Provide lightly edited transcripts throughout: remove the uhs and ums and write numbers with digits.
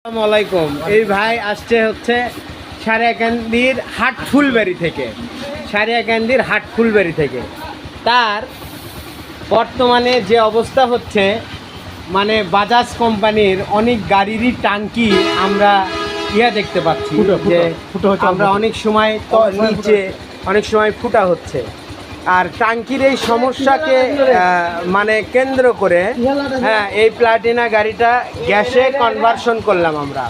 আসসালামু আলাইকুম। এই ভাই আসছে হচ্ছে সারিয়াকান্দির হাট ফুলবাড়ি থেকে, সারিয়াকান্দির হাট ফুলবাড়ি থেকে। তার বর্তমানে যে অবস্থা হচ্ছে, মানে বাজাজ কোম্পানির অনেক গাড়িরই টাঙ্কি আমরা দেখতে পাচ্ছি যে আমরা অনেক সময় নিচে অনেক সময় ফুটা হচ্ছে। আর টাঙ্কির এই সমস্যাকে মানে কেন্দ্র করে এই প্লাটিনা গাড়িটা গ্যাসে কনভার্সন করলাম। আমরা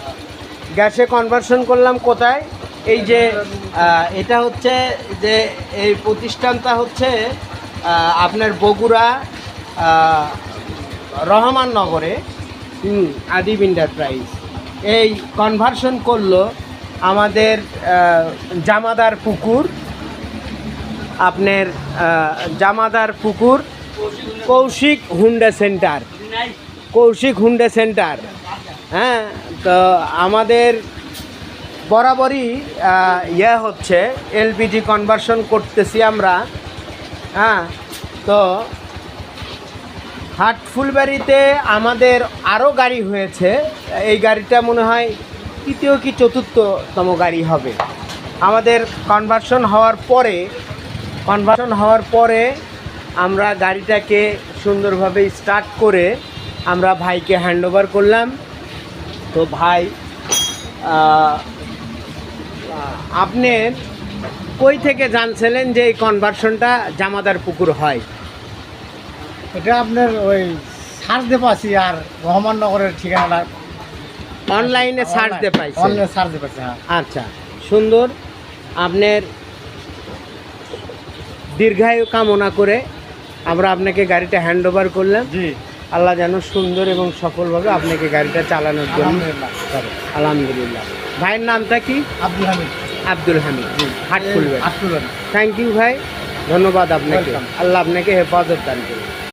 গ্যাসে কনভার্সন করলাম কোথায়? এই যে এটা হচ্ছে যে এই প্রতিষ্ঠানটা হচ্ছে আপনার বগুড়া রহমাননগরে আদিব এন্টারপ্রাইজ। এই কনভার্সন করলো আমাদের জামাদার পুকুর, আপনার Jamadar Pukur Koushik Honda centre, Koushik Honda centre. হ্যাঁ, তো আমাদের বরাবরই হচ্ছে এলপিজি কনভার্সন করতেছি আমরা। হ্যাঁ, তো হাট ফুলবাড়িতে আমাদের আরও গাড়ি হয়েছে। এই গাড়িটা মনে হয় তৃতীয় কি চতুর্থতম গাড়ি হবে। আমাদের কনভার্সন হওয়ার পরে আমরা গাড়িটাকে সুন্দরভাবে স্টার্ট করে আমরা ভাইকে হ্যান্ডওভার করলাম। তো ভাই, আপনি কই থেকে জানছিলেন যে এই কনভার্সনটা জামাদার পুকুর হয়? এটা আপনার ওই সার্চ দিয়ে পাচ্ছি, আর রহমাননগরের ঠিকানাটা অনলাইনে সার্চ দিয়ে পাইছি। অনলাইনে সার্চ দিয়ে পাচ্ছি। হ্যাঁ, আচ্ছা, সুন্দর। আপনার দীর্ঘায়ু কামনা করে আমরা আপনাকে গাড়িটা হ্যান্ডওভার করলাম। জি, আল্লাহ যেন সুন্দর এবং সফলভাবে আপনাকে গাড়িটা চালানোর জন্য। আলহামদুলিল্লাহ। ভাইয়ের নামটা কি? আব্দুল হামিদ। আব্দুল হামিদ, হাট ফুলবাড়ি। আব্দুল হামিদ। থ্যাংক ইউ ভাই, ধন্যবাদ আপনাকে। Welcome. আল্লাহ আপনাকে হেফাজত দান করুন।